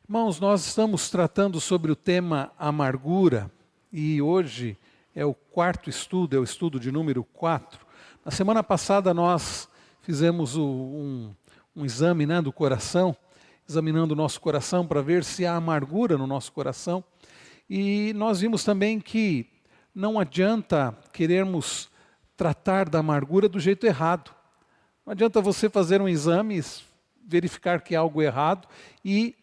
Irmãos, nós estamos tratando sobre o tema amargura e hoje é o quarto estudo, é o estudo de número 4. Na semana passada nós fizemos um exame do coração, examinando o nosso coração para ver se há amargura no nosso coração. E nós vimos também que não adianta querermos tratar da amargura do jeito errado. Não adianta você fazer um exame, verificar que há algo errado e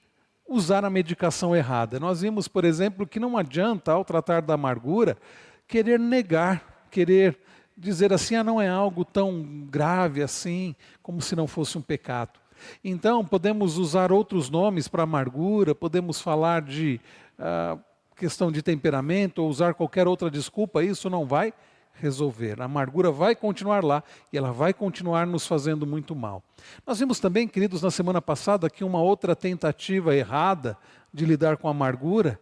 usar a medicação errada. Nós vimos, por exemplo, que não adianta, ao tratar da amargura, querer negar, querer dizer assim, não é algo tão grave assim, como se não fosse um pecado. Então, podemos usar outros nomes para amargura, podemos falar de questão de temperamento, ou usar qualquer outra desculpa, isso não vai resolver. A amargura vai continuar lá e ela vai continuar nos fazendo muito mal. Nós vimos também, queridos, na semana passada, que uma outra tentativa errada de lidar com a amargura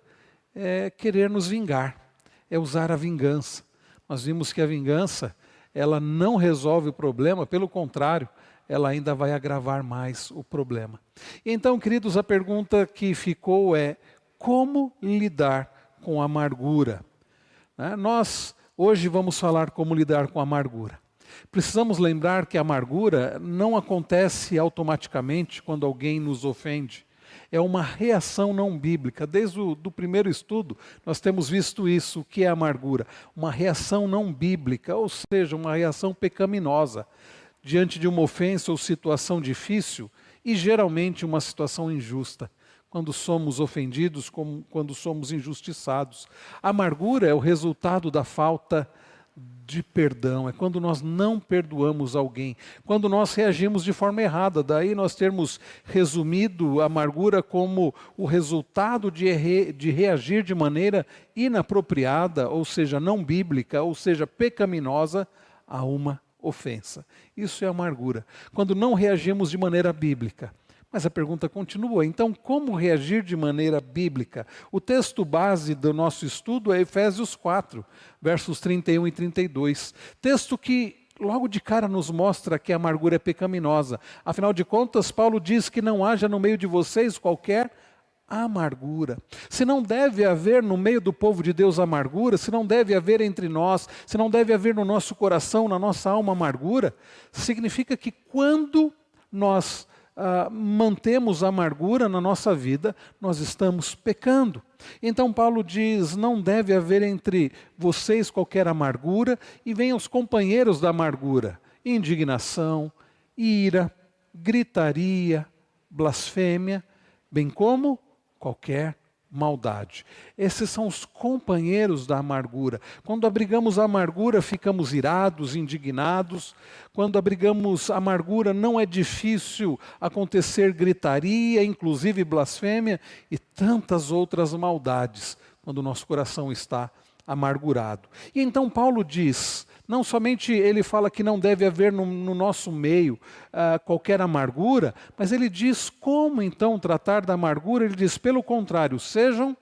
é querer nos vingar, é usar a vingança. Nós vimos que a vingança, ela não resolve o problema, pelo contrário, ela ainda vai agravar mais o problema. Então, queridos, a pergunta que ficou é: como lidar com a amargura? Nós hoje vamos falar como lidar com a amargura. Precisamos lembrar que a amargura não acontece automaticamente quando alguém nos ofende. É uma reação não bíblica. Desde o primeiro estudo, nós temos visto isso, o que é amargura. Uma reação não bíblica, ou seja, uma reação pecaminosa diante de uma ofensa ou situação difícil e geralmente uma situação injusta. Quando somos ofendidos, quando somos injustiçados. A amargura é o resultado da falta de perdão, é quando nós não perdoamos alguém, quando nós reagimos de forma errada. Daí nós termos resumido a amargura como o resultado de reagir de maneira inapropriada, ou seja, não bíblica, ou seja, pecaminosa, a uma ofensa. Isso é amargura, quando não reagimos de maneira bíblica. Mas a pergunta continua, então como reagir de maneira bíblica? O texto base do nosso estudo é Efésios 4, versos 31 e 32. Texto que logo de cara nos mostra que a amargura é pecaminosa. Afinal de contas, Paulo diz que não haja no meio de vocês qualquer amargura. Se não deve haver no meio do povo de Deus amargura, se não deve haver entre nós, se não deve haver no nosso coração, na nossa alma amargura, significa que quando nós mantemos a amargura na nossa vida, nós estamos pecando. Então Paulo diz, não deve haver entre vocês qualquer amargura, e vem os companheiros da amargura: indignação, ira, gritaria, blasfêmia, bem como qualquer maldade. Esses são os companheiros da amargura. Quando abrigamos a amargura, ficamos irados, indignados. Quando abrigamos a amargura, não é difícil acontecer gritaria, inclusive blasfêmia e tantas outras maldades, quando o nosso coração está amargurado. E então Paulo diz, não somente ele fala que não deve haver no nosso meio qualquer amargura, mas ele diz como então tratar da amargura. Ele diz, pelo contrário, sejam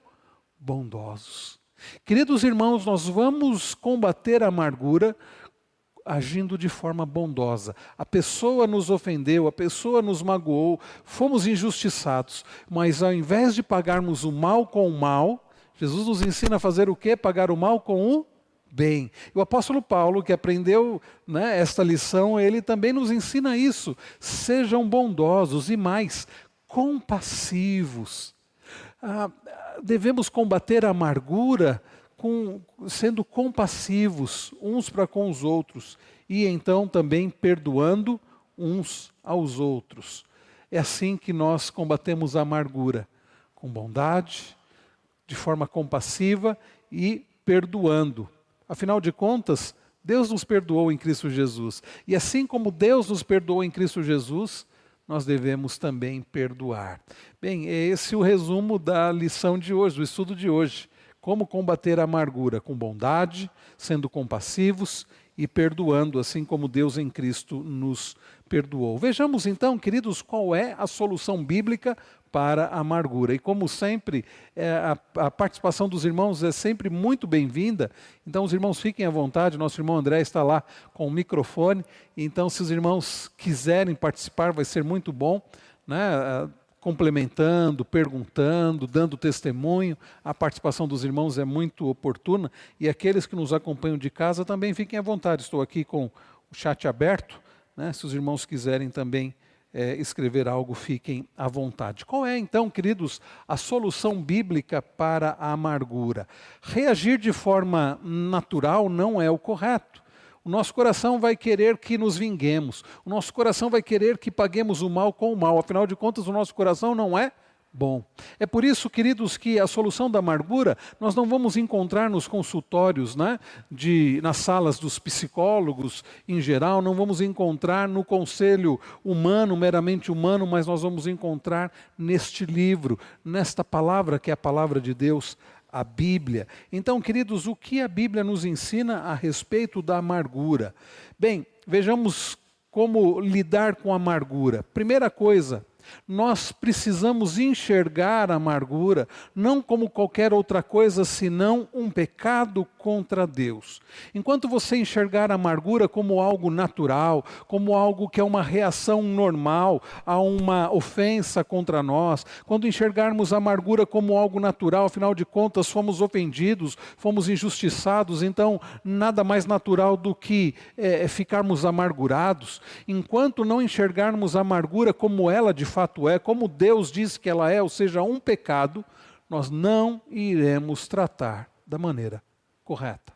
bondosos. Queridos irmãos, nós vamos combater a amargura agindo de forma bondosa. A pessoa nos ofendeu, a pessoa nos magoou, fomos injustiçados, mas ao invés de pagarmos o mal com o mal, Jesus nos ensina a fazer o quê? Pagar o mal com o bem. O apóstolo Paulo, que aprendeu esta lição, ele também nos ensina isso. Sejam bondosos e mais, compassivos. Devemos combater a amargura sendo compassivos uns para com os outros e então também perdoando uns aos outros. É assim que nós combatemos a amargura, com bondade, de forma compassiva e perdoando. Afinal de contas, Deus nos perdoou em Cristo Jesus. E assim como Deus nos perdoou em Cristo Jesus, nós devemos também perdoar. Bem, é esse o resumo da lição de hoje, do estudo de hoje. Como combater a amargura? Com bondade, sendo compassivos e perdoando, assim como Deus em Cristo nos perdoou. Vejamos então, queridos, qual é a solução bíblica para a amargura. E como sempre, a participação dos irmãos é sempre muito bem-vinda. Então os irmãos fiquem à vontade, nosso irmão André está lá com o microfone. Então se os irmãos quiserem participar, vai ser muito bom. complementando, perguntando, dando testemunho. A participação dos irmãos é muito oportuna e aqueles que nos acompanham de casa também fiquem à vontade. Estou aqui com o chat aberto, né? Se os irmãos quiserem também escrever algo, fiquem à vontade. Qual é então, queridos, a solução bíblica para a amargura? Reagir de forma natural não é o correto. O nosso coração vai querer que nos vinguemos. O nosso coração vai querer que paguemos o mal com o mal. Afinal de contas, o nosso coração não é bom. É por isso, queridos, que a solução da amargura nós não vamos encontrar nos consultórios, né, nas salas dos psicólogos em geral, não vamos encontrar no conselho humano, meramente humano, mas nós vamos encontrar neste livro, nesta palavra que é a palavra de Deus, a Bíblia. Então, queridos, o que a Bíblia nos ensina a respeito da amargura? Bem, vejamos como lidar com a amargura. Primeira coisa, nós precisamos enxergar a amargura não como qualquer outra coisa, senão um pecado contra Deus. Enquanto você enxergar a amargura como algo natural, como algo que é uma reação normal a uma ofensa contra nós, quando enxergarmos a amargura como algo natural, afinal de contas fomos ofendidos, fomos injustiçados, então nada mais natural do que ficarmos amargurados. Enquanto não enxergarmos a amargura como ela de fato é, como Deus diz que ela é, ou seja, um pecado, nós não iremos tratar da maneira correta.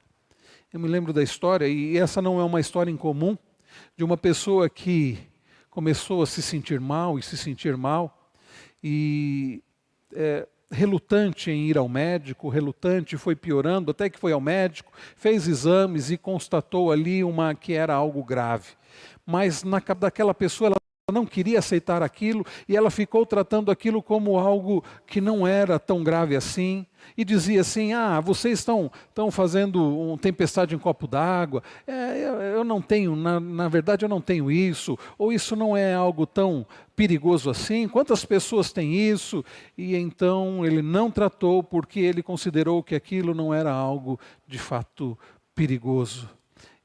Eu me lembro da história, e essa não é uma história incomum, de uma pessoa que começou a se sentir mal, e relutante em ir ao médico, relutante, foi piorando, até que foi ao médico, fez exames e constatou ali que era algo grave. Mas daquela pessoa, ela não queria aceitar aquilo e ela ficou tratando aquilo como algo que não era tão grave assim. E dizia assim, vocês estão fazendo uma tempestade em copo d'água, eu não tenho, na verdade eu não tenho isso, ou isso não é algo tão perigoso assim, quantas pessoas têm isso? E então ele não tratou porque ele considerou que aquilo não era algo de fato perigoso.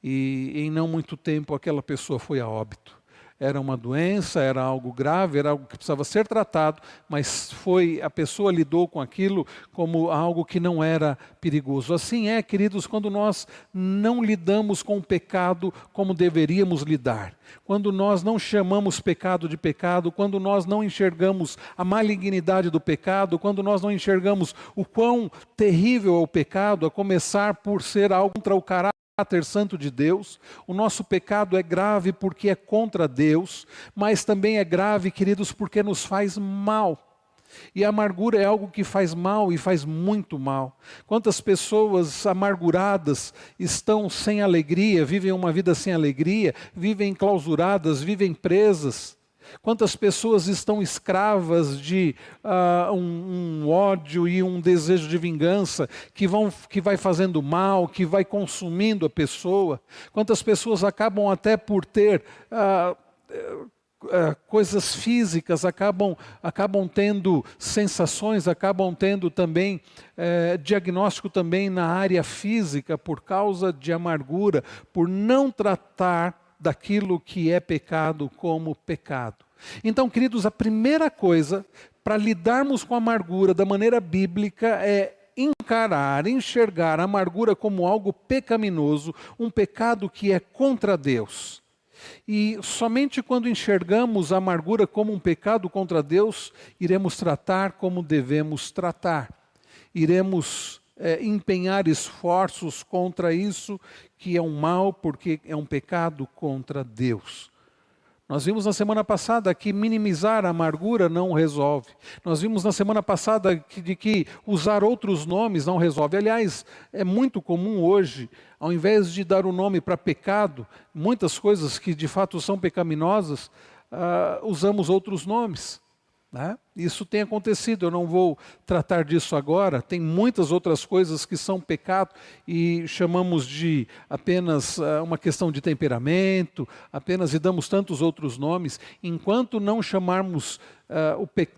E em não muito tempo aquela pessoa foi a óbito. Era uma doença, era algo grave, era algo que precisava ser tratado, mas a pessoa lidou com aquilo como algo que não era perigoso. Assim é, queridos, quando nós não lidamos com o pecado como deveríamos lidar. Quando nós não chamamos pecado de pecado, quando nós não enxergamos a malignidade do pecado, quando nós não enxergamos o quão terrível é o pecado, a começar por ser algo contra o caráter santo de Deus. O nosso pecado é grave porque é contra Deus, mas também é grave, queridos, porque nos faz mal. E a amargura é algo que faz mal e faz muito mal. Quantas pessoas amarguradas estão sem alegria, vivem uma vida sem alegria, vivem enclausuradas, vivem presas. Quantas pessoas estão escravas de um ódio e um desejo de vingança que vai fazendo mal, que vai consumindo a pessoa. Quantas pessoas acabam até por ter coisas físicas, acabam tendo sensações, acabam tendo também diagnóstico também na área física por causa de amargura, por não tratar daquilo que é pecado como pecado. Então, queridos, a primeira coisa para lidarmos com a amargura da maneira bíblica é enxergar a amargura como algo pecaminoso, um pecado que é contra Deus. E somente quando enxergamos a amargura como um pecado contra Deus, iremos tratar como devemos tratar. Iremos empenhar esforços contra isso que é um mal, porque é um pecado contra Deus. Nós vimos na semana passada que minimizar a amargura não resolve. Nós vimos na semana passada que usar outros nomes não resolve. Aliás, é muito comum hoje, ao invés de dar o nome para pecado, muitas coisas que de fato são pecaminosas, usamos outros nomes. Né? Isso tem acontecido, eu não vou tratar disso agora, tem muitas outras coisas que são pecado e chamamos de apenas uma questão de temperamento, e damos tantos outros nomes, enquanto não chamarmos,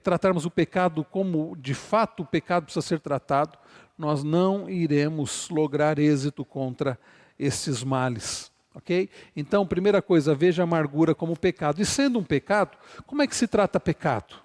tratarmos o pecado como de fato o pecado precisa ser tratado, nós não iremos lograr êxito contra esses males. Ok? Então, primeira coisa, veja a amargura como pecado. E sendo um pecado, como é que se trata pecado?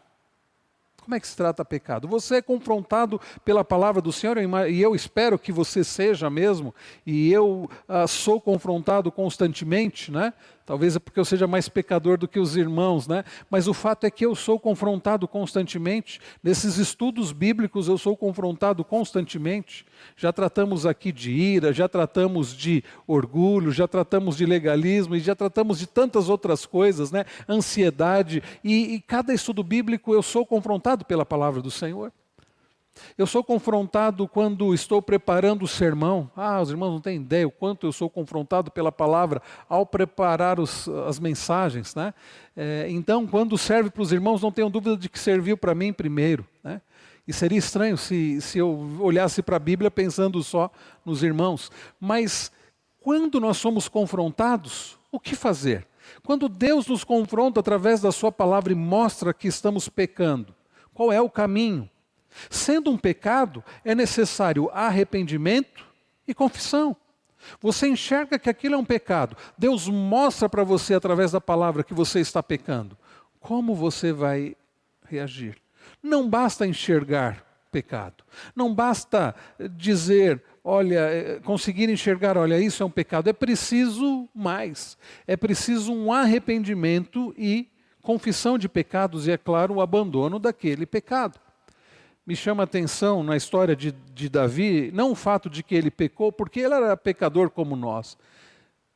Como é que se trata pecado? Você é confrontado pela palavra do Senhor, e eu espero que você seja mesmo, e eu sou confrontado constantemente, né? Talvez é porque eu seja mais pecador do que os irmãos, né? Mas o fato é que eu sou confrontado constantemente. Nesses estudos bíblicos eu sou confrontado constantemente. Já tratamos aqui de ira, já tratamos de orgulho, já tratamos de legalismo e já tratamos de tantas outras coisas, né? Ansiedade. E cada estudo bíblico eu sou confrontado pela palavra do Senhor. Eu sou confrontado quando estou preparando o sermão. Os irmãos não têm ideia o quanto eu sou confrontado pela palavra ao preparar as mensagens, né? Então, quando serve para os irmãos, não tenho dúvida de que serviu para mim primeiro, né? E seria estranho se eu olhasse para a Bíblia pensando só nos irmãos. Mas, quando nós somos confrontados, o que fazer? Quando Deus nos confronta através da sua palavra e mostra que estamos pecando, qual é o caminho? Sendo um pecado, é necessário arrependimento e confissão. Você enxerga que aquilo é um pecado. Deus mostra para você, através da palavra, que você está pecando. Como você vai reagir? Não basta enxergar pecado. Não basta dizer, conseguir enxergar, isso é um pecado. É preciso mais. É preciso um arrependimento e confissão de pecados e, é claro, o abandono daquele pecado. Me chama a atenção na história de Davi, não o fato de que ele pecou, porque ele era pecador como nós.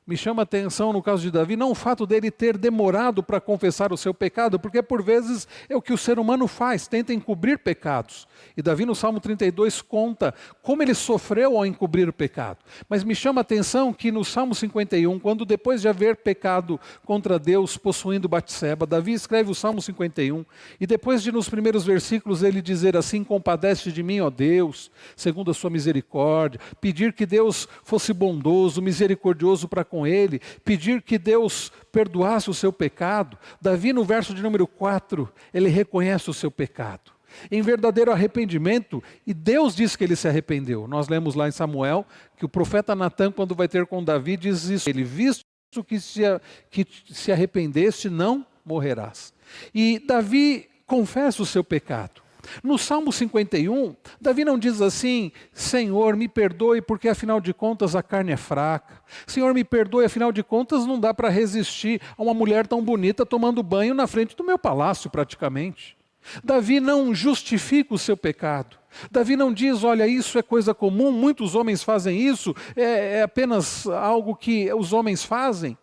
Me chama a atenção no caso de Davi, não o fato dele ter demorado para confessar o seu pecado, porque por vezes é o que o ser humano faz, tenta encobrir pecados. E Davi no Salmo 32 conta como ele sofreu ao encobrir o pecado. Mas me chama a atenção que no Salmo 51, quando depois de haver pecado contra Deus possuindo Batseba, Davi escreve o Salmo 51, e depois de nos primeiros versículos ele dizer assim: compadece de mim, ó Deus, segundo a sua misericórdia, pedir que Deus fosse bondoso, misericordioso para com ele, pedir que Deus perdoasse o seu pecado. Davi no verso de número 4, ele reconhece o seu pecado em verdadeiro arrependimento, e Deus diz que ele se arrependeu. Nós lemos lá em Samuel que o profeta Natã, quando vai ter com Davi, diz isso: ele, visto que se arrependeste, não morrerás. E Davi confessa o seu pecado. No Salmo 51, Davi não diz assim: Senhor, me perdoe porque afinal de contas a carne é fraca. Senhor, me perdoe, afinal de contas não dá para resistir a uma mulher tão bonita tomando banho na frente do meu palácio praticamente. Davi não justifica o seu pecado. Davi não diz, olha, isso é coisa comum, muitos homens fazem isso, é apenas algo que os homens fazem.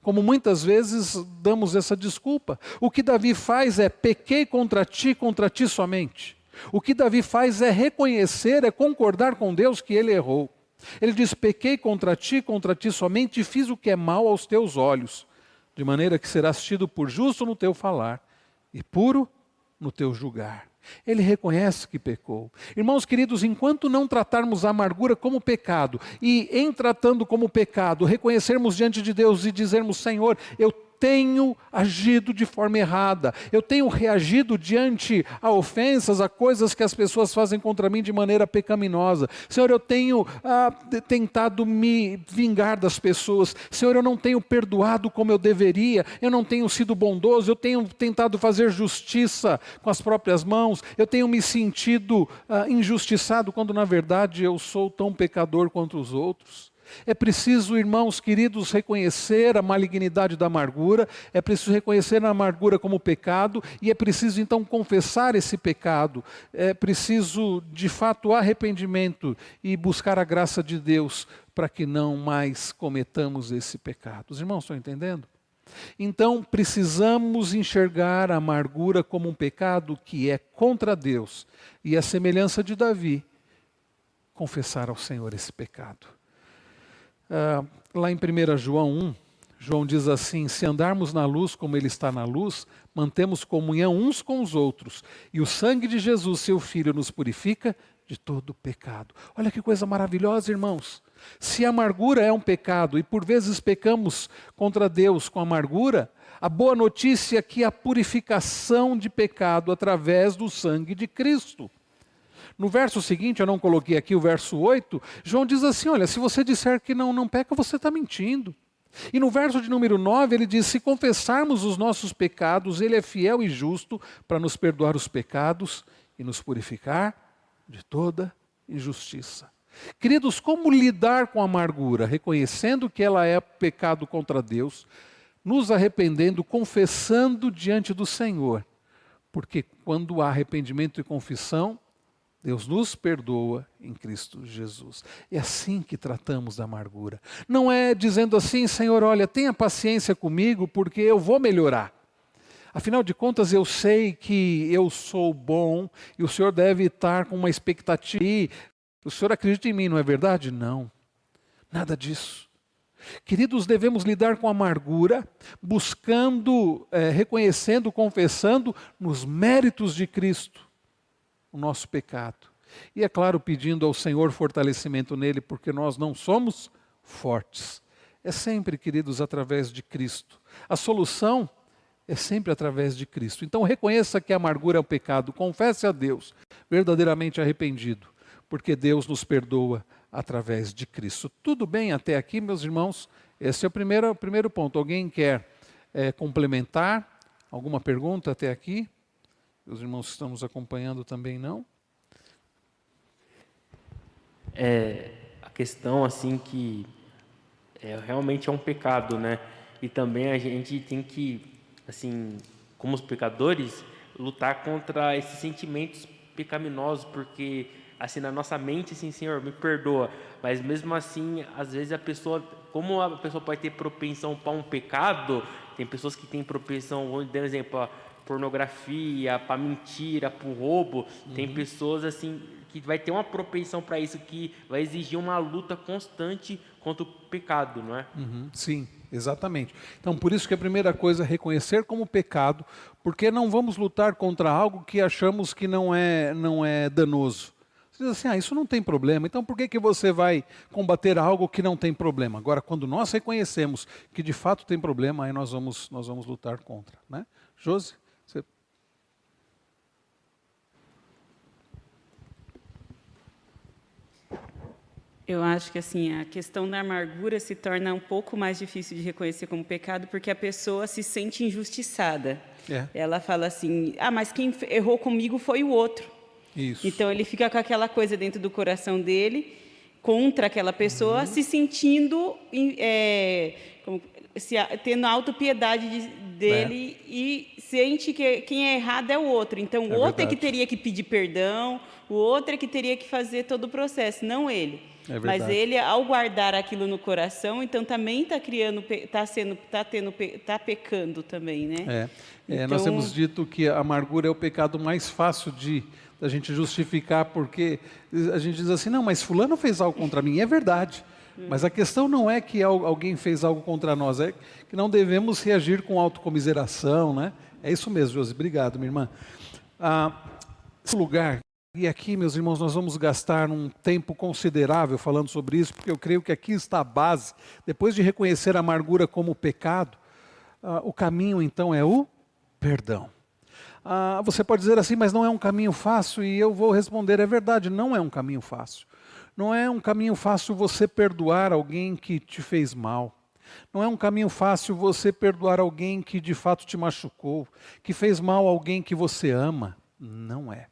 Como muitas vezes damos essa desculpa. O que Davi faz é: pequei contra ti somente. O que Davi faz é reconhecer, é concordar com Deus que ele errou. Ele diz: pequei contra ti somente, e fiz o que é mal aos teus olhos, de maneira que serás tido por justo no teu falar e puro no teu julgar. Ele reconhece que pecou. Irmãos queridos, enquanto não tratarmos a amargura como pecado, e em tratando como pecado, reconhecermos diante de Deus e dizermos: Senhor, eu tenho agido de forma errada, eu tenho reagido diante a ofensas, a coisas que as pessoas fazem contra mim de maneira pecaminosa. Senhor, eu tenho tentado me vingar das pessoas. Senhor, eu não tenho perdoado como eu deveria, eu não tenho sido bondoso, eu tenho tentado fazer justiça com as próprias mãos, eu tenho me sentido injustiçado, quando na verdade eu sou tão pecador quanto os outros. É preciso, irmãos queridos, reconhecer a malignidade da amargura, é preciso reconhecer a amargura como pecado, e é preciso então confessar esse pecado, é preciso de fato arrependimento e buscar a graça de Deus para que não mais cometamos esse pecado. Os irmãos estão entendendo? Então precisamos enxergar a amargura como um pecado que é contra Deus, e a semelhança de Davi, confessar ao Senhor esse pecado. Lá em 1 João 1, João diz assim: se andarmos na luz como Ele está na luz, mantemos comunhão uns com os outros, e o sangue de Jesus, seu Filho, nos purifica de todo pecado. Olha que coisa maravilhosa, irmãos. Se a amargura é um pecado, e por vezes pecamos contra Deus com amargura, a boa notícia é que a purificação de pecado através do sangue de Cristo. No verso seguinte, eu não coloquei aqui o verso 8, João diz assim: olha, se você disser que não peca, você está mentindo. E no verso de número 9 ele diz: se confessarmos os nossos pecados, ele é fiel e justo para nos perdoar os pecados e nos purificar de toda injustiça. Queridos, como lidar com a amargura? Reconhecendo que ela é pecado contra Deus, nos arrependendo, confessando diante do Senhor. Porque quando há arrependimento e confissão, Deus nos perdoa em Cristo Jesus. É assim que tratamos da amargura. Não é dizendo assim: Senhor, olha, tenha paciência comigo porque eu vou melhorar. Afinal de contas, eu sei que eu sou bom e o Senhor deve estar com uma expectativa. O Senhor acredita em mim, não é verdade? Não, nada disso. Queridos, devemos lidar com a amargura, buscando, reconhecendo, confessando nos méritos de Cristo o nosso pecado. E é claro, pedindo ao Senhor fortalecimento nele, porque nós não somos fortes. É sempre, queridos, através de Cristo. A solução é sempre através de Cristo. Então reconheça que a amargura é um pecado, confesse a Deus, verdadeiramente arrependido, porque Deus nos perdoa através de Cristo. Tudo bem até aqui, meus irmãos? Esse é o primeiro ponto. Alguém quer complementar? Alguma pergunta até aqui? Os irmãos que estão nos acompanhando também não? A questão assim que realmente é um pecado, né? E também a gente tem que, assim, como os pecadores, lutar contra esses sentimentos pecaminosos, porque assim na nossa mente, assim, Senhor, me perdoa, mas mesmo assim, às vezes a pessoa, como a pessoa pode ter propensão para um pecado, tem pessoas que têm propensão, vou dar um exemplo, pornografia, para mentira, para o roubo, tem pessoas assim que vai ter uma propensão para isso, que vai exigir uma luta constante contra o pecado, não é? Sim, exatamente. Então, por isso que a primeira coisa é reconhecer como pecado, porque não vamos lutar contra algo que achamos que não é danoso. Você diz assim: isso não tem problema, então por que você vai combater algo que não tem problema? Agora, quando nós reconhecemos que de fato tem problema, aí nós vamos lutar contra, né? Josi? Eu acho que assim, a questão da amargura se torna um pouco mais difícil de reconhecer como pecado porque a pessoa se sente injustiçada. Ela fala assim: mas quem errou comigo foi o outro. Isso. Então ele fica com aquela coisa dentro do coração dele, contra aquela pessoa, se sentindo, tendo autopiedade dele e sente que quem é errado é o outro. Então o outro é que teria que pedir perdão, o outro é que teria que fazer todo o processo, não ele. Mas ele, ao guardar aquilo no coração, então também está criando, está pecando também, né? Então, nós temos dito que a amargura é o pecado mais fácil da gente justificar, porque a gente diz assim: não, mas fulano fez algo contra mim. É verdade. Mas a questão não é que alguém fez algo contra nós, é que não devemos reagir com autocomiseração, né? É isso mesmo, Josi. Obrigado, minha irmã. Esse lugar. E aqui, meus irmãos, nós vamos gastar um tempo considerável falando sobre isso, porque eu creio que aqui está a base. Depois de reconhecer a amargura como pecado, o caminho então é o perdão. Você pode dizer assim: mas não é um caminho fácil, e eu vou responder: é verdade, não é um caminho fácil. Não é um caminho fácil você perdoar alguém que te fez mal. Não é um caminho fácil você perdoar alguém que de fato te machucou, que fez mal a alguém que você ama. Não é.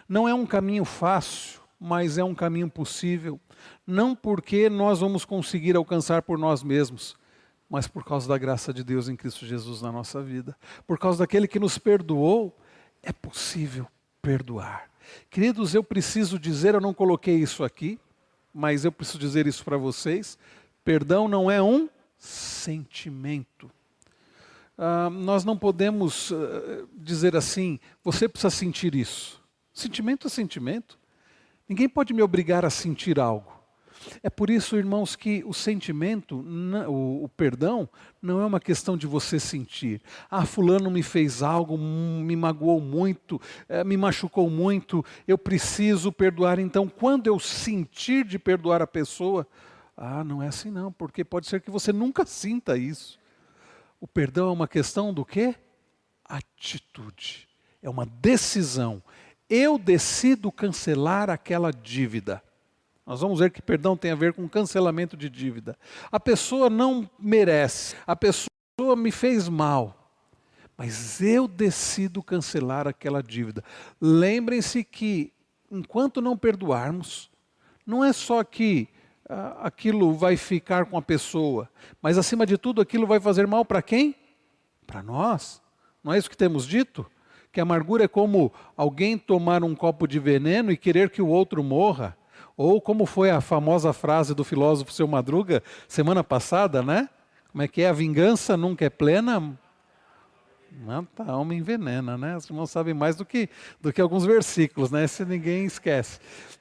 Não é um caminho fácil, mas é um caminho possível, não porque nós vamos conseguir alcançar por nós mesmos, mas por causa da graça de Deus em Cristo Jesus na nossa vida. Por causa daquele que nos perdoou, é possível perdoar. Queridos, eu preciso dizer, eu não coloquei isso aqui, mas eu preciso dizer isso para vocês: perdão não é um sentimento. Nós não podemos dizer assim: você precisa sentir isso. Sentimento é sentimento. Ninguém pode me obrigar a sentir algo. É por isso, irmãos, que o sentimento, o perdão, não é uma questão de você sentir. Fulano me fez algo, me magoou muito, me machucou muito, eu preciso perdoar. Então, quando eu sentir de perdoar a pessoa, não é assim não, porque pode ser que você nunca sinta isso. O perdão é uma questão do quê? Atitude. É uma decisão. Eu decido cancelar aquela dívida. Nós vamos ver que perdão tem a ver com cancelamento de dívida. A pessoa não merece, a pessoa me fez mal, mas eu decido cancelar aquela dívida. Lembrem-se que, enquanto não perdoarmos, não é só que aquilo vai ficar com a pessoa, mas acima de tudo aquilo vai fazer mal para quem? Para nós. Não é isso que temos dito? Que a amargura é como alguém tomar um copo de veneno e querer que o outro morra. Ou como foi a famosa frase do filósofo Seu Madruga, semana passada, né? Como é que é? A vingança nunca é plena, mata a alma envenena, né? Os irmãos sabem mais do que alguns versículos, né? Se ninguém esquece.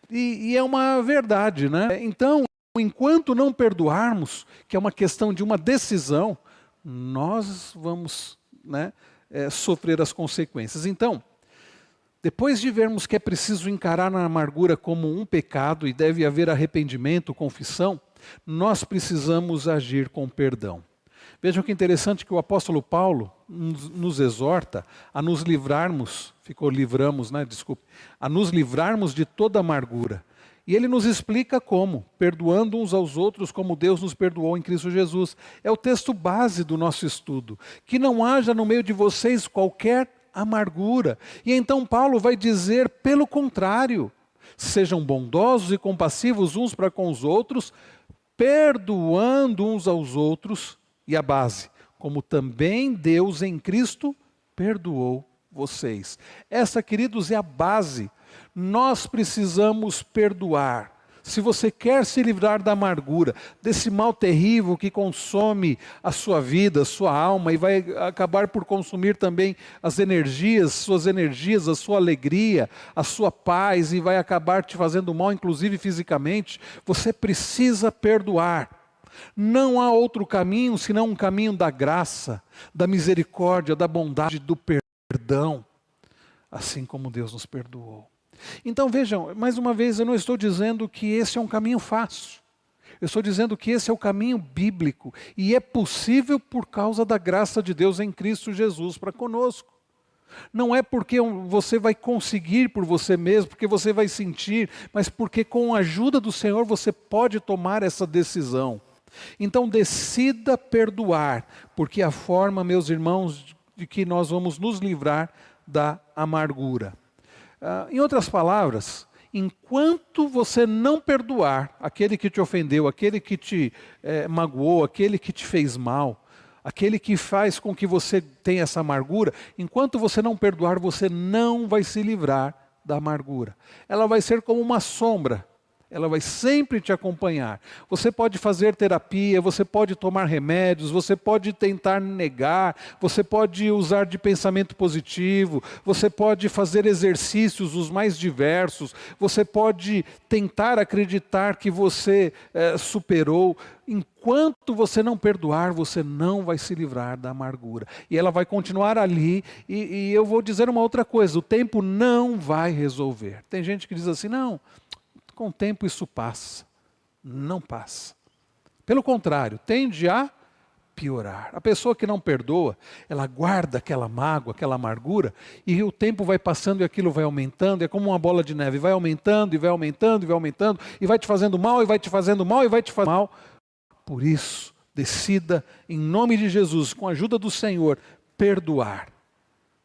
E é uma verdade, né? Então, enquanto não perdoarmos, que é uma questão de uma decisão, nós vamos, né, sofrer as consequências. Então, depois de vermos que é preciso encarar a amargura como um pecado e deve haver arrependimento, confissão, nós precisamos agir com perdão. Vejam que interessante que o apóstolo Paulo nos exorta a nos livrarmos, a nos livrarmos de toda amargura. E ele nos explica como, perdoando uns aos outros como Deus nos perdoou em Cristo Jesus. É o texto base do nosso estudo. Que não haja no meio de vocês qualquer amargura. E então Paulo vai dizer, pelo contrário, sejam bondosos e compassivos uns para com os outros, perdoando uns aos outros, e a base, como também Deus em Cristo perdoou vocês. Essa, queridos, é a base. Nós precisamos perdoar. Se você quer se livrar da amargura, desse mal terrível que consome a sua vida, a sua alma, e vai acabar por consumir também as energias, suas energias, a sua alegria, a sua paz, e vai acabar te fazendo mal, inclusive fisicamente, você precisa perdoar. Não há outro caminho senão um caminho da graça, da misericórdia, da bondade, do perdão, assim como Deus nos perdoou. Então vejam, mais uma vez, eu não estou dizendo que esse é um caminho fácil. Eu estou dizendo que esse é o caminho bíblico e é possível por causa da graça de Deus em Cristo Jesus para conosco. Não é porque você vai conseguir por você mesmo, porque você vai sentir, mas porque com a ajuda do Senhor você pode tomar essa decisão. Então decida perdoar, porque é a forma, meus irmãos, de que nós vamos nos livrar da amargura. Em outras palavras, enquanto você não perdoar aquele que te ofendeu, aquele que te magoou, aquele que te fez mal, aquele que faz com que você tenha essa amargura, enquanto você não perdoar, você não vai se livrar da amargura. Ela vai ser como uma sombra. Ela vai sempre te acompanhar. Você pode fazer terapia, você pode tomar remédios, você pode tentar negar, você pode usar de pensamento positivo, você pode fazer exercícios os mais diversos, você pode tentar acreditar que você superou. Enquanto você não perdoar, você não vai se livrar da amargura. E ela vai continuar ali, e eu vou dizer uma outra coisa, o tempo não vai resolver. Tem gente que diz assim, não, com o tempo isso passa. Não passa. Pelo contrário, tende a piorar. A pessoa que não perdoa, ela guarda aquela mágoa, aquela amargura, e o tempo vai passando e aquilo vai aumentando, é como uma bola de neve, vai aumentando e vai aumentando e vai aumentando, e vai te fazendo mal, e vai te fazendo mal, e vai te fazendo mal. Por isso, decida, em nome de Jesus, com a ajuda do Senhor, perdoar.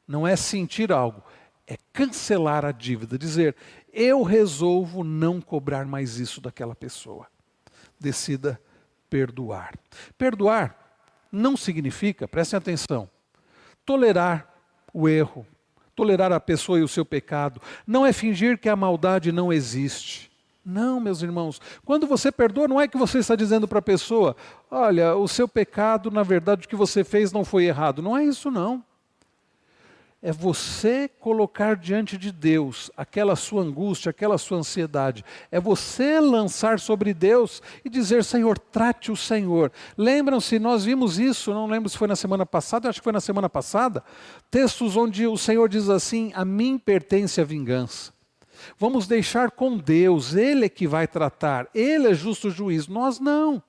Não é sentir algo, é cancelar a dívida, dizer, eu resolvo não cobrar mais isso daquela pessoa. Decida perdoar. Perdoar não significa, prestem atenção, tolerar o erro, tolerar a pessoa e o seu pecado. Não é fingir que a maldade não existe. Não, meus irmãos, quando você perdoa, não é que você está dizendo para a pessoa, olha, o seu pecado, na verdade, o que você fez não foi errado. Não é isso, não. É você colocar diante de Deus aquela sua angústia, aquela sua ansiedade. É você lançar sobre Deus e dizer, Senhor, trate o Senhor. Lembram-se, nós vimos isso, não lembro se foi na semana passada, acho que foi na semana passada, textos onde o Senhor diz assim, a mim pertence a vingança. Vamos deixar com Deus, Ele é que vai tratar, Ele é justo juiz, nós não.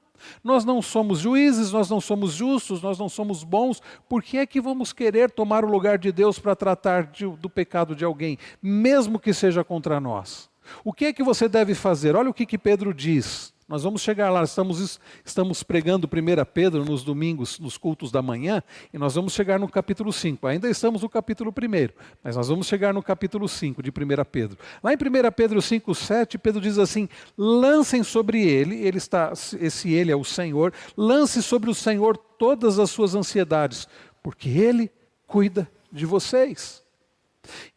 Nós não somos juízes, nós não somos justos, nós não somos bons. Por que é que vamos querer tomar o lugar de Deus para tratar do pecado de alguém, mesmo que seja contra nós? O que é que você deve fazer? Olha o que Pedro diz. Nós vamos chegar lá, estamos pregando 1 Pedro nos domingos, nos cultos da manhã, e nós vamos chegar no capítulo 5. Ainda estamos no capítulo 1, mas nós vamos chegar no capítulo 5 de 1 Pedro. Lá em 1 Pedro 5:7, Pedro diz assim: lancem sobre ele ele é o Senhor, lance sobre o Senhor todas as suas ansiedades, porque ele cuida de vocês.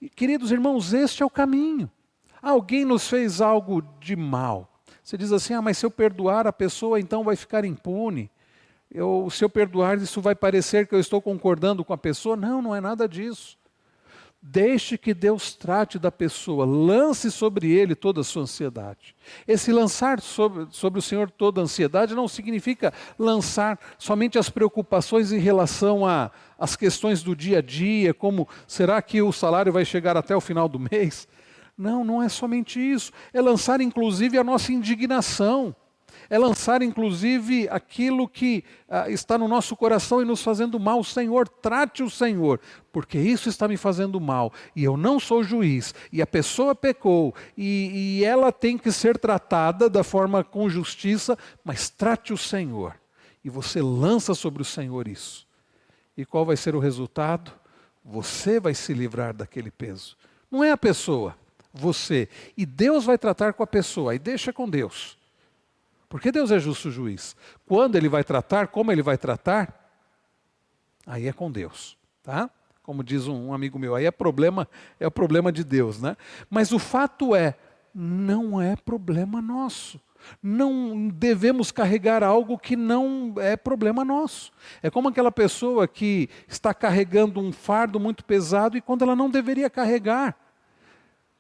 E, queridos irmãos, este é o caminho. Alguém nos fez algo de mal. Você diz assim, mas se eu perdoar a pessoa, então vai ficar impune. Se eu perdoar, isso vai parecer que eu estou concordando com a pessoa. Não, não é nada disso. Deixe que Deus trate da pessoa, lance sobre ele toda a sua ansiedade. Esse lançar sobre o Senhor toda a ansiedade não significa lançar somente as preocupações em relação às questões do dia a dia, como será que o salário vai chegar até o final do mês? Não, não é somente isso. É lançar inclusive a nossa indignação. É lançar inclusive aquilo que está no nosso coração e nos fazendo mal. Senhor, trate o Senhor, porque isso está me fazendo mal. E eu não sou juiz. E a pessoa pecou. E ela tem que ser tratada da forma com justiça, mas trate o Senhor. E você lança sobre o Senhor isso. E qual vai ser o resultado? Você vai se livrar daquele peso. Não é a pessoa. Você. E Deus vai tratar com a pessoa, e deixa com Deus. Porque Deus é justo juiz. Quando Ele vai tratar, como Ele vai tratar, aí é com Deus. Tá? Como diz um amigo meu, aí é o problema de Deus. Né? Mas o fato não é problema nosso. Não devemos carregar algo que não é problema nosso. É como aquela pessoa que está carregando um fardo muito pesado e quando ela não deveria carregar.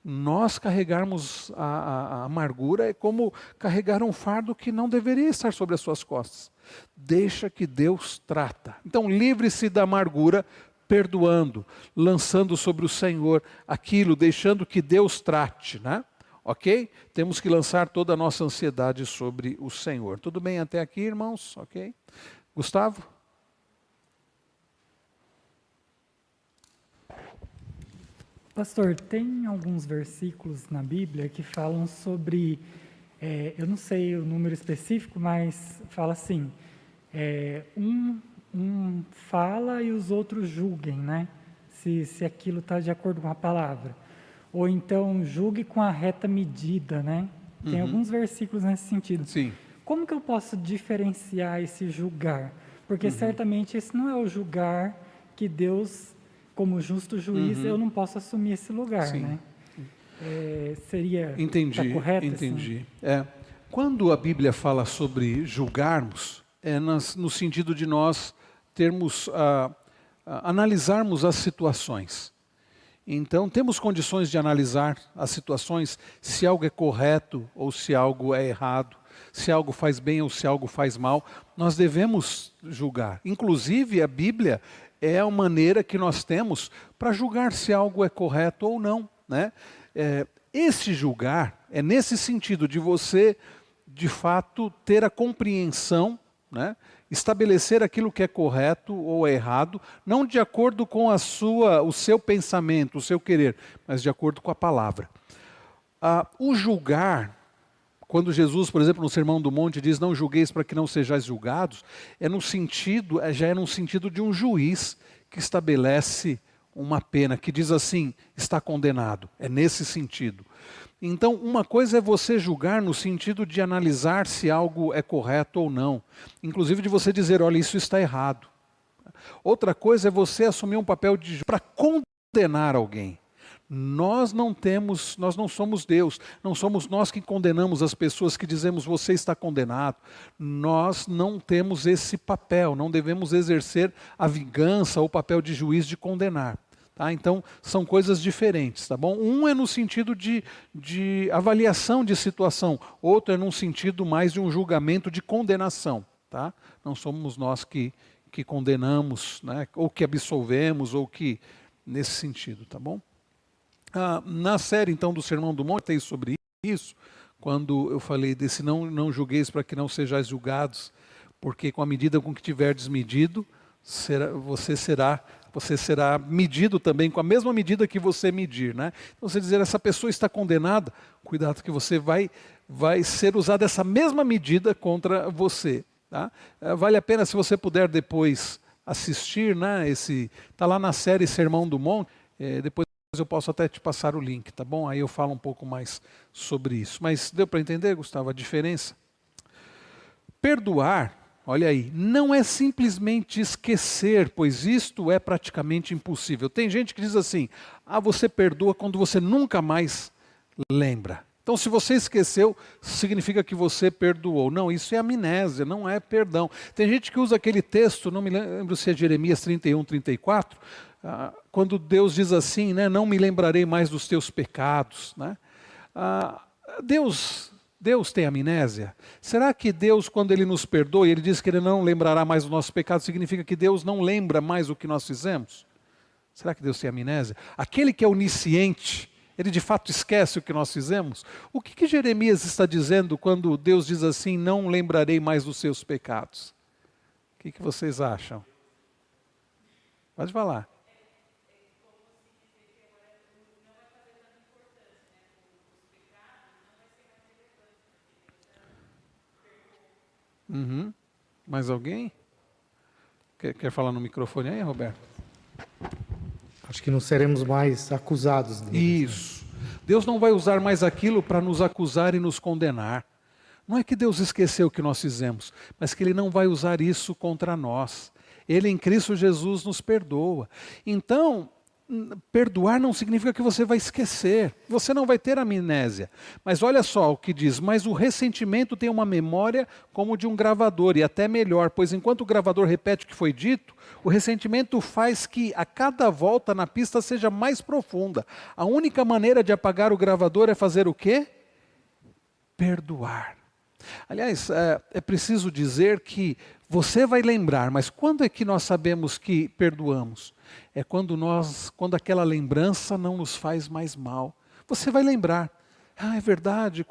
Nós carregarmos a amargura é como carregar um fardo que não deveria estar sobre as suas costas. Deixa que Deus trata. Então livre-se da amargura, perdoando, lançando sobre o Senhor aquilo, deixando que Deus trate, né? Ok? Temos que lançar toda a nossa ansiedade sobre o Senhor. Tudo bem até aqui, irmãos? Ok? Gustavo? Pastor, tem alguns versículos na Bíblia que falam sobre, eu não sei o número específico, mas fala assim, um fala e os outros julguem, né? Se aquilo está de acordo com a palavra. Ou então, julgue com a reta medida, né? Tem alguns versículos nesse sentido. Sim. Como que eu posso diferenciar esse julgar? Porque certamente esse não é o julgar que Deus, como justo juiz, eu não posso assumir esse lugar, Sim. né? Seria Entendi, correto? entendi. Assim? Quando a Bíblia fala sobre julgarmos, no sentido de nós termos, analisarmos as situações. Então, temos condições de analisar as situações, se algo é correto ou se algo é errado, se algo faz bem ou se algo faz mal. Nós devemos julgar. Inclusive, a Bíblia é a maneira que nós temos para julgar se algo é correto ou não. Né? Esse julgar é nesse sentido de você, de fato, ter a compreensão, né? Estabelecer aquilo que é correto ou é errado, não de acordo com o seu pensamento, o seu querer, mas de acordo com a palavra. O julgar, quando Jesus, por exemplo, no Sermão do Monte diz, não julgueis para que não sejais julgados, já é no sentido de um juiz que estabelece uma pena, que diz assim, está condenado. É nesse sentido. Então, uma coisa é você julgar no sentido de analisar se algo é correto ou não. Inclusive de você dizer, olha, isso está errado. Outra coisa é você assumir um papel para condenar alguém. Nós não somos Deus, não somos nós que condenamos as pessoas que dizemos você está condenado. Nós não temos esse papel, não devemos exercer a vingança ou o papel de juiz de condenar. Tá? Então, são coisas diferentes, tá bom? Um é no sentido de avaliação de situação, outro é num sentido mais de um julgamento de condenação. Tá? Não somos nós que condenamos, né? Ou que absolvemos, ou que nesse sentido, tá bom? Na série, então, do Sermão do Monte, tem sobre isso, quando eu falei desse não julgueis para que não sejais julgados, porque com a medida com que tiverdes medido, você Você será medido também com a mesma medida que você medir, né? Então, você dizer, essa pessoa está condenada, cuidado que você vai ser usada essa mesma medida contra você. Tá? Vale a pena, se você puder depois assistir, né? Está lá na série Sermão do Monte, depois eu posso até te passar o link, tá bom? Aí eu falo um pouco mais sobre isso. Mas deu para entender, Gustavo, a diferença? Perdoar, olha aí, não é simplesmente esquecer, pois isto é praticamente impossível. Tem gente que diz assim, você perdoa quando você nunca mais lembra. Então, se você esqueceu, significa que você perdoou. Não, isso é amnésia, não é perdão. Tem gente que usa aquele texto, não me lembro se é Jeremias 31, 34, quando Deus diz assim, né, não me lembrarei mais dos teus pecados. Né? Deus tem amnésia? Será que Deus, quando Ele nos perdoa, Ele diz que Ele não lembrará mais dos nossos pecados, significa que Deus não lembra mais o que nós fizemos? Será que Deus tem amnésia? Aquele que é onisciente, Ele de fato esquece o que nós fizemos? O que Jeremias está dizendo quando Deus diz assim, não lembrarei mais dos seus pecados? O que vocês acham? Pode falar. Mais alguém? Quer falar no microfone aí, Roberto? Acho que não seremos mais acusados deles. Isso. Deus não vai usar mais aquilo para nos acusar e nos condenar. Não é que Deus esqueceu o que nós fizemos, mas que Ele não vai usar isso contra nós. Ele em Cristo Jesus nos perdoa. Então, perdoar não significa que você vai esquecer. Você não vai ter amnésia. Mas olha só o que diz. Mas o ressentimento tem uma memória como de um gravador. E até melhor, pois enquanto o gravador repete o que foi dito, o ressentimento faz que a cada volta na pista seja mais profunda. A única maneira de apagar o gravador é fazer o quê? Perdoar. Aliás, é preciso dizer que você vai lembrar, mas quando é que nós sabemos que perdoamos? É quando aquela lembrança não nos faz mais mal. Você vai lembrar. É verdade,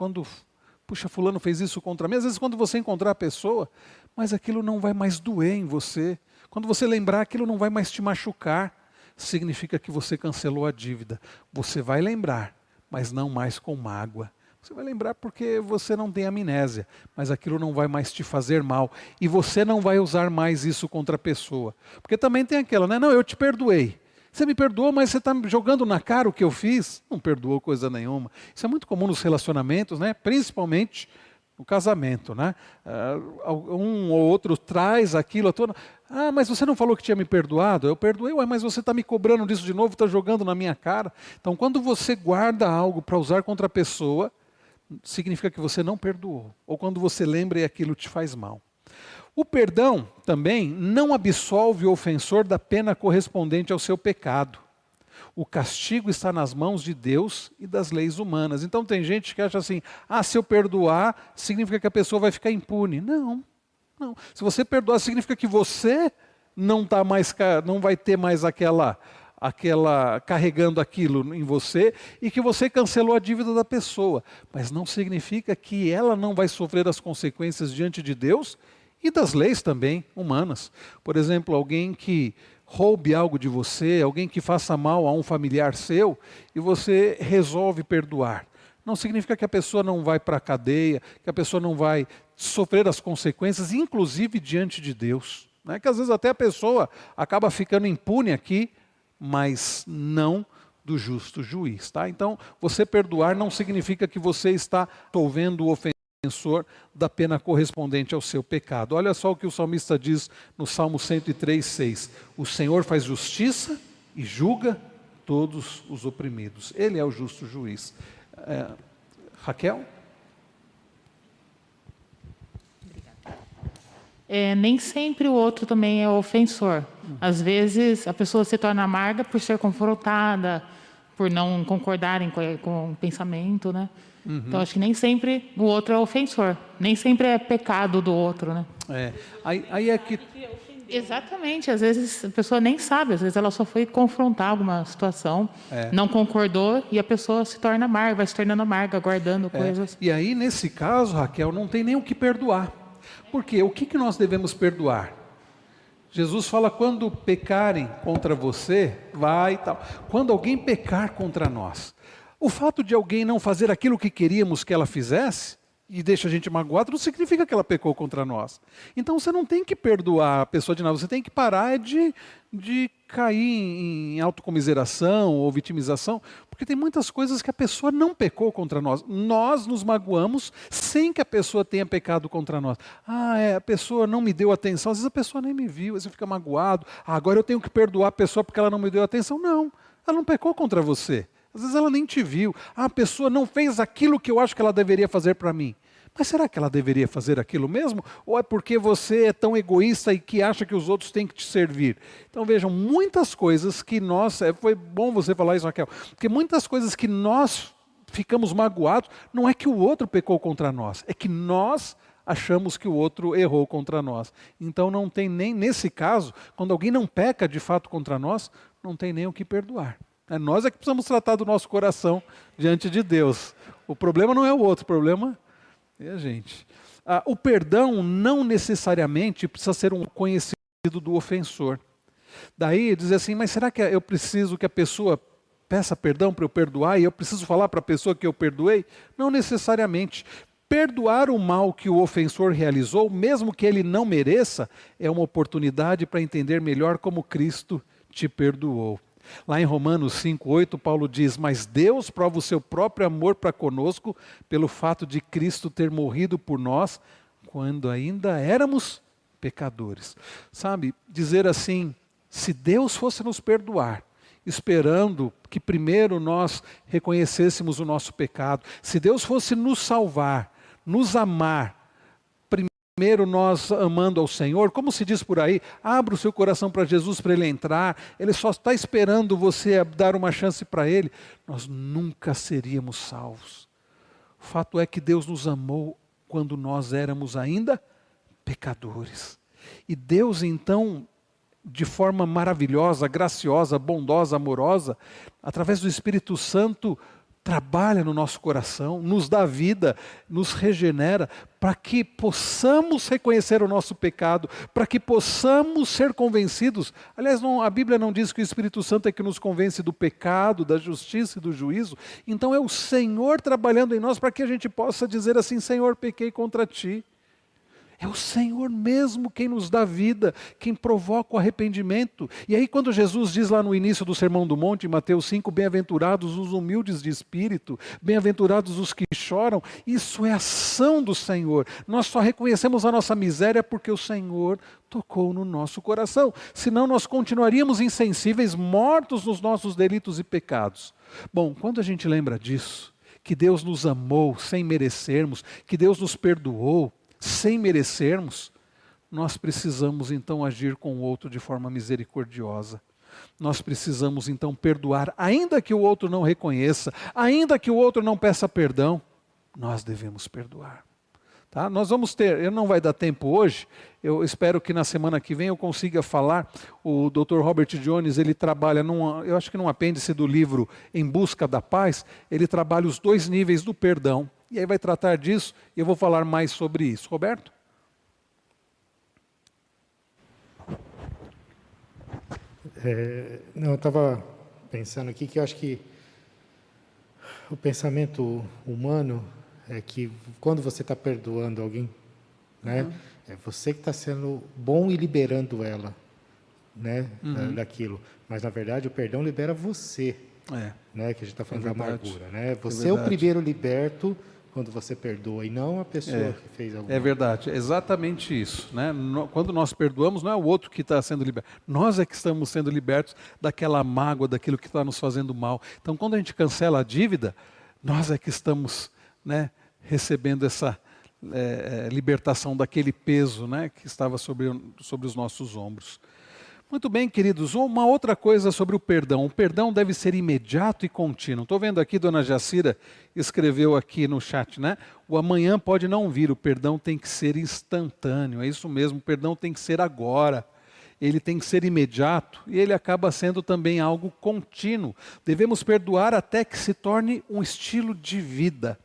fulano fez isso contra mim. Às vezes quando você encontrar a pessoa, mas aquilo não vai mais doer em você. Quando você lembrar, aquilo não vai mais te machucar. Significa que você cancelou a dívida. Você vai lembrar, mas não mais com mágoa. Você vai lembrar porque você não tem amnésia, mas aquilo não vai mais te fazer mal. E você não vai usar mais isso contra a pessoa. Porque também tem aquela, né? Não, eu te perdoei. Você me perdoou, mas você está jogando na cara o que eu fiz? Não perdoou coisa nenhuma. Isso é muito comum nos relacionamentos, né? Principalmente no casamento, né? Um ou outro traz aquilo à tona. Mas você não falou que tinha me perdoado? Eu perdoei, mas você está me cobrando disso de novo, está jogando na minha cara. Então, quando você guarda algo para usar contra a pessoa, significa que você não perdoou. Ou quando você lembra e aquilo te faz mal. O perdão também não absolve o ofensor da pena correspondente ao seu pecado. O castigo está nas mãos de Deus e das leis humanas. Então tem gente que acha assim, se eu perdoar, significa que a pessoa vai ficar impune. Não. Se você perdoar, significa que você não vai ter mais aquela carregando aquilo em você e que você cancelou a dívida da pessoa. Mas não significa que ela não vai sofrer as consequências diante de Deus e das leis também humanas. Por exemplo, alguém que roube algo de você, alguém que faça mal a um familiar seu e você resolve perdoar. Não significa que a pessoa não vai para a cadeia, que a pessoa não vai sofrer as consequências, inclusive diante de Deus. Né? Que às vezes até a pessoa acaba ficando impune aqui, mas não do justo juiz. Tá? Então, você perdoar não significa que você está absolvendo o ofensor da pena correspondente ao seu pecado. Olha só o que o salmista diz no Salmo 103:6. O Senhor faz justiça e julga todos os oprimidos. Ele é o justo juiz. Raquel? Nem sempre o outro também é ofensor. Às vezes a pessoa se torna amarga por ser confrontada, por não concordarem com o pensamento, né? Então acho que nem sempre o outro é ofensor, nem sempre é pecado do outro, né? Aí é que... Exatamente, às vezes a pessoa nem sabe, às vezes ela só foi confrontar alguma situação, não concordou e a pessoa se torna amarga, vai se tornando amarga, guardando coisas. E aí nesse caso, Raquel, não tem nem o que perdoar. Porque o que nós devemos perdoar? Jesus fala, quando pecarem contra você, vai e tal. Quando alguém pecar contra nós, o fato de alguém não fazer aquilo que queríamos que ela fizesse, e deixa a gente magoado, não significa que ela pecou contra nós. Então você não tem que perdoar a pessoa de nada, você tem que parar de cair em autocomiseração ou vitimização, porque tem muitas coisas que a pessoa não pecou contra nós. Nós nos magoamos sem que a pessoa tenha pecado contra nós. A pessoa não me deu atenção, às vezes a pessoa nem me viu, aí você fica magoado. Agora eu tenho que perdoar a pessoa porque ela não me deu atenção. Não, ela não pecou contra você. Às vezes ela nem te viu. A pessoa não fez aquilo que eu acho que ela deveria fazer para mim. Mas será que ela deveria fazer aquilo mesmo? Ou é porque você é tão egoísta e que acha que os outros têm que te servir? Então vejam, muitas coisas que nós... Foi bom você falar isso, Raquel. Porque muitas coisas que nós ficamos magoados, não é que o outro pecou contra nós. É que nós achamos que o outro errou contra nós. Então não tem nem, nesse caso, quando alguém não peca de fato contra nós, não tem nem o que perdoar. Nós é que precisamos tratar do nosso coração diante de Deus. O problema não é o outro, o problema é a gente. O perdão não necessariamente precisa ser um conhecido do ofensor. Daí dizer assim, mas será que eu preciso que a pessoa peça perdão para eu perdoar e eu preciso falar para a pessoa que eu perdoei? Não necessariamente. Perdoar o mal que o ofensor realizou, mesmo que ele não mereça, é uma oportunidade para entender melhor como Cristo te perdoou. Lá em Romanos 5:8, Paulo diz, mas Deus prova o seu próprio amor para conosco pelo fato de Cristo ter morrido por nós quando ainda éramos pecadores. Sabe, dizer assim, se Deus fosse nos perdoar, esperando que primeiro nós reconhecêssemos o nosso pecado, se Deus fosse nos salvar, nos amar, primeiro nós amando ao Senhor, como se diz por aí, abra o seu coração para Jesus para Ele entrar, Ele só está esperando você dar uma chance para Ele, nós nunca seríamos salvos. O fato é que Deus nos amou quando nós éramos ainda pecadores. E Deus então, de forma maravilhosa, graciosa, bondosa, amorosa, através do Espírito Santo, trabalha no nosso coração, nos dá vida, nos regenera, para que possamos reconhecer o nosso pecado, para que possamos ser convencidos. Aliás, a Bíblia não diz que o Espírito Santo é que nos convence do pecado, da justiça e do juízo. Então é o Senhor trabalhando em nós para que a gente possa dizer assim, Senhor, pequei contra Ti. É o Senhor mesmo quem nos dá vida, quem provoca o arrependimento. E aí quando Jesus diz lá no início do Sermão do Monte, em Mateus 5, bem-aventurados os humildes de espírito, bem-aventurados os que choram, isso é ação do Senhor. Nós só reconhecemos a nossa miséria porque o Senhor tocou no nosso coração. Senão nós continuaríamos insensíveis, mortos nos nossos delitos e pecados. Bom, quando a gente lembra disso, que Deus nos amou sem merecermos, que Deus nos perdoou, sem merecermos, nós precisamos então agir com o outro de forma misericordiosa. Nós precisamos então perdoar, ainda que o outro não reconheça, ainda que o outro não peça perdão, nós devemos perdoar. Tá? Nós vamos ter, não vai dar tempo hoje, eu espero que na semana que vem eu consiga falar, o Dr. Robert Jones, ele trabalha, eu acho que num apêndice do livro Em Busca da Paz, ele trabalha os 2 níveis do perdão, e aí vai tratar disso, e eu vou falar mais sobre isso. Roberto? Eu estava pensando aqui que eu acho que o pensamento humano é que quando você está perdoando alguém, né, é você que está sendo bom e liberando ela, né, daquilo. Mas, na verdade, o perdão libera você, né, que a gente está falando da amargura. Né? Você é o primeiro liberto quando você perdoa, e não a pessoa que fez alguma coisa. É verdade, é exatamente isso. Né? Quando nós perdoamos, não é o outro que está sendo liberto. Nós é que estamos sendo libertos daquela mágoa, daquilo que está nos fazendo mal. Então, quando a gente cancela a dívida, nós é que estamos, né, recebendo essa libertação daquele peso, né, que estava sobre os nossos ombros. Muito bem, queridos, uma outra coisa sobre o perdão. O perdão deve ser imediato e contínuo. Estou vendo aqui, dona Jacira escreveu aqui no chat, né? O amanhã pode não vir, o perdão tem que ser instantâneo. É isso mesmo, o perdão tem que ser agora. Ele tem que ser imediato e ele acaba sendo também algo contínuo. Devemos perdoar até que se torne um estilo de vida.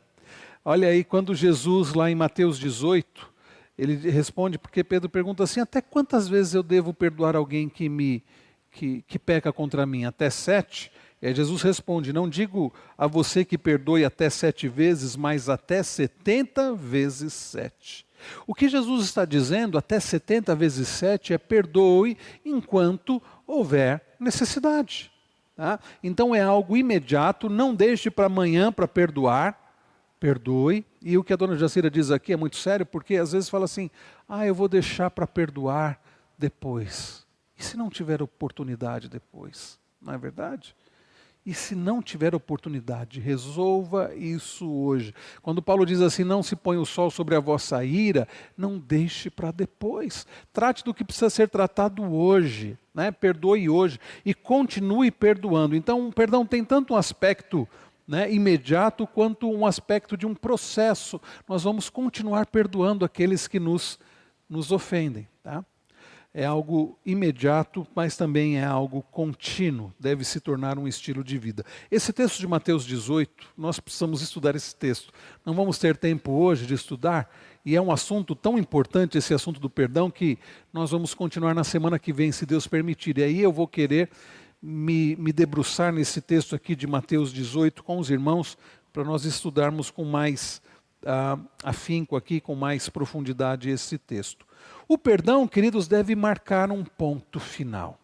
Olha aí, quando Jesus, lá em Mateus 18, Ele responde porque Pedro pergunta assim, até quantas vezes eu devo perdoar alguém que peca contra mim? Até 7? E aí Jesus responde, não digo a você que perdoe até 7 vezes, mas até 70 vezes 7. O que Jesus está dizendo, até 70 vezes 7, é perdoe enquanto houver necessidade. Tá? Então é algo imediato, não deixe para amanhã para perdoar, perdoe. E o que a dona Jacira diz aqui é muito sério, porque às vezes fala assim, eu vou deixar para perdoar depois. E se não tiver oportunidade depois? Não é verdade? E se não tiver oportunidade, resolva isso hoje. Quando Paulo diz assim, não se põe o sol sobre a vossa ira, não deixe para depois. Trate do que precisa ser tratado hoje, né? Perdoe hoje e continue perdoando. Então, o perdão tem tanto um aspecto, né, imediato, quanto um aspecto de um processo. Nós vamos continuar perdoando aqueles que nos ofendem, tá? É algo imediato, mas também é algo contínuo, deve se tornar um estilo de vida. Esse texto de Mateus 18, nós precisamos estudar esse texto. Não vamos ter tempo hoje de estudar, e é um assunto tão importante, esse assunto do perdão, que nós vamos continuar na semana que vem, se Deus permitir. E aí eu vou querer me debruçar nesse texto aqui de Mateus 18 com os irmãos, para nós estudarmos com mais afinco aqui, com mais profundidade esse texto. O perdão, queridos, deve marcar um ponto final.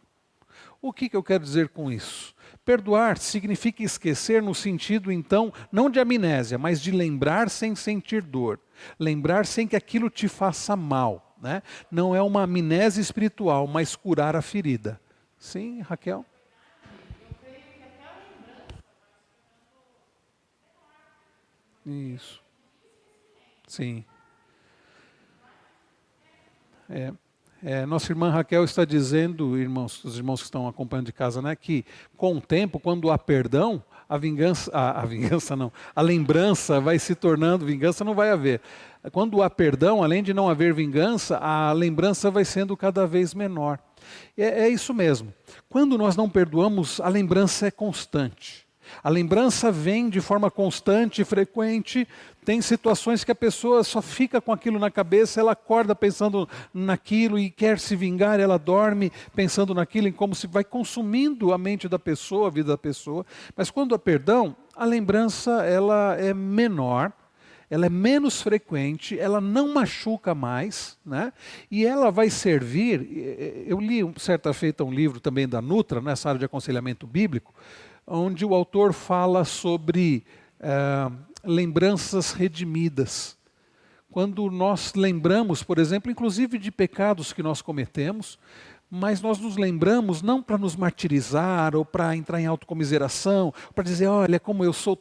O que eu quero dizer com isso? Perdoar significa esquecer no sentido, então, não de amnésia, mas de lembrar sem sentir dor. Lembrar sem que aquilo te faça mal, né? Não é uma amnésia espiritual, mas curar a ferida. Sim, Raquel? Isso. Sim. Nossa irmã Raquel está dizendo, os irmãos que estão acompanhando de casa, né, que com o tempo, quando há perdão, a lembrança vai se tornando, vingança não vai haver. Quando há perdão, além de não haver vingança, a lembrança vai sendo cada vez menor. É isso mesmo. Quando nós não perdoamos, a lembrança é constante. A lembrança vem de forma constante e frequente. Tem situações que a pessoa só fica com aquilo na cabeça, ela acorda pensando naquilo e quer se vingar, ela dorme pensando naquilo, como se vai consumindo a mente da pessoa, a vida da pessoa. Mas quando há perdão, a lembrança ela é menor, ela é menos frequente, ela não machuca mais, né? E ela vai servir. Eu li certa feita um livro também da Nutra, nessa área de aconselhamento bíblico, onde o autor fala sobre lembranças redimidas. Quando nós lembramos, por exemplo, inclusive de pecados que nós cometemos, mas nós nos lembramos não para nos martirizar ou para entrar em autocomiseração, para dizer, olha, como eu sou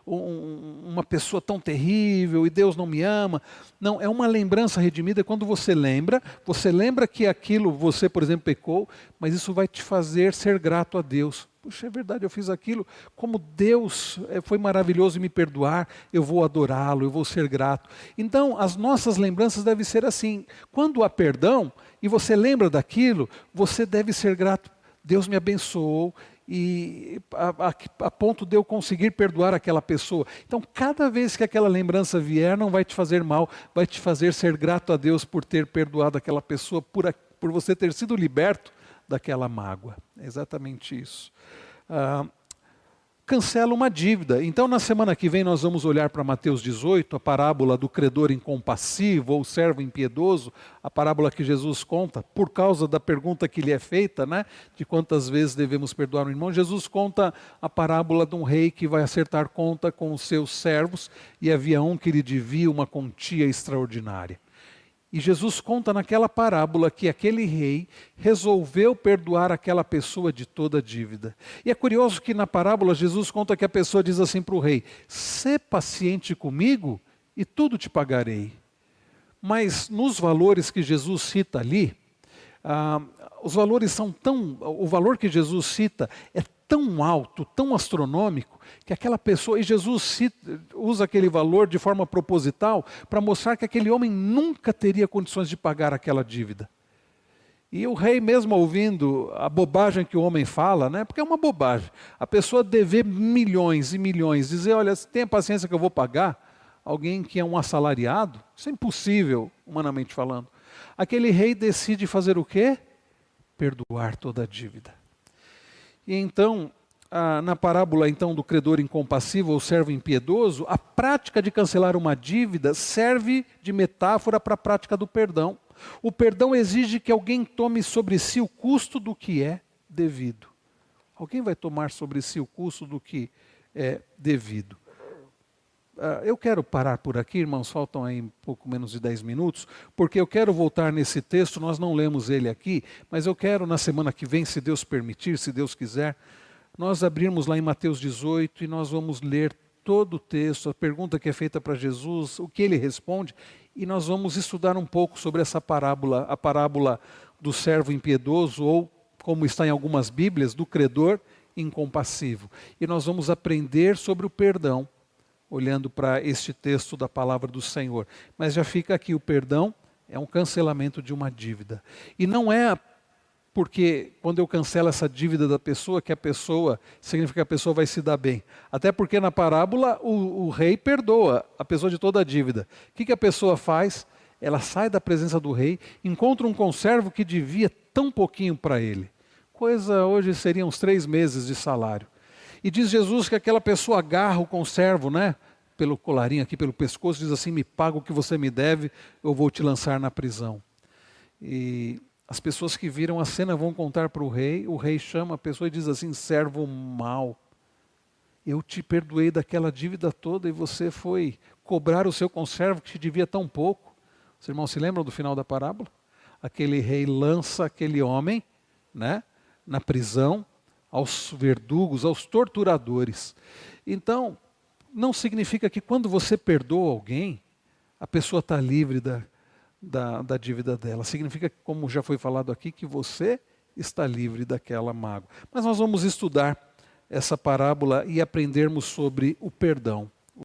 uma pessoa tão terrível e Deus não me ama. Não, é uma lembrança redimida quando você lembra que aquilo você, por exemplo, pecou, mas isso vai te fazer ser grato a Deus. Puxa, é verdade, eu fiz aquilo, como Deus foi maravilhoso em me perdoar, eu vou adorá-lo, eu vou ser grato. Então, as nossas lembranças devem ser assim. Quando há perdão, e você lembra daquilo, você deve ser grato. Deus me abençoou, e a ponto de eu conseguir perdoar aquela pessoa. Então, cada vez que aquela lembrança vier, não vai te fazer mal, vai te fazer ser grato a Deus por ter perdoado aquela pessoa, por você ter sido liberto daquela mágoa. É exatamente isso. Cancela uma dívida. Então, na semana que vem, nós vamos olhar para Mateus 18, a parábola do credor incompassivo ou servo impiedoso, a parábola que Jesus conta, por causa da pergunta que lhe é feita, né, de quantas vezes devemos perdoar um irmão. Jesus conta a parábola de um rei que vai acertar conta com os seus servos e havia um que lhe devia uma quantia extraordinária. E Jesus conta naquela parábola que aquele rei resolveu perdoar aquela pessoa de toda a dívida. E é curioso que na parábola Jesus conta que a pessoa diz assim para o rei, sê paciente comigo e tudo te pagarei. Mas nos valores que Jesus cita ali, os valores são o valor que Jesus cita é tão alto, tão astronômico, que aquela pessoa, e Jesus usa aquele valor de forma proposital para mostrar que aquele homem nunca teria condições de pagar aquela dívida. E o rei, mesmo ouvindo a bobagem que o homem fala, né, porque é uma bobagem, a pessoa dever milhões e milhões, dizer, olha, tenha paciência que eu vou pagar, alguém que é um assalariado, isso é impossível, humanamente falando. Aquele rei decide fazer o quê? Perdoar toda a dívida. E então, na parábola então do credor incompassível ou servo impiedoso, a prática de cancelar uma dívida serve de metáfora para a prática do perdão. O perdão exige que alguém tome sobre si o custo do que é devido. Alguém vai tomar sobre si o custo do que é devido. Eu quero parar por aqui, irmãos, faltam aí um pouco menos de 10 minutos, porque eu quero voltar nesse texto, nós não lemos ele aqui, mas eu quero na semana que vem, se Deus permitir, se Deus quiser, nós abrirmos lá em Mateus 18 e nós vamos ler todo o texto, a pergunta que é feita para Jesus, o que ele responde, e nós vamos estudar um pouco sobre essa parábola, a parábola do servo impiedoso, ou, como está em algumas Bíblias, do credor incompassivo. E nós vamos aprender sobre o perdão, olhando para este texto da palavra do Senhor. Mas já fica aqui, o perdão é um cancelamento de uma dívida. E não é porque quando eu cancelo essa dívida da pessoa, que a pessoa, significa que a pessoa vai se dar bem. Até porque na parábola o rei perdoa a pessoa de toda a dívida. O que a pessoa faz? Ela sai da presença do rei, encontra um conservo que devia tão pouquinho para ele. Coisa hoje seriam uns 3 meses de salário. E diz Jesus que aquela pessoa agarra o conservo, né? Pelo colarinho aqui, pelo pescoço, diz assim, me paga o que você me deve, eu vou te lançar na prisão. E as pessoas que viram a cena vão contar para o rei chama a pessoa e diz assim, servo mau, eu te perdoei daquela dívida toda e você foi cobrar o seu conservo que te devia tão pouco. Os irmãos se lembram do final da parábola? Aquele rei lança aquele homem, né, na prisão, aos verdugos, aos torturadores. Então, não significa que quando você perdoa alguém, a pessoa está livre da dívida dela. Significa, como já foi falado aqui, que você está livre daquela mágoa. Mas nós vamos estudar essa parábola e aprendermos sobre o perdão.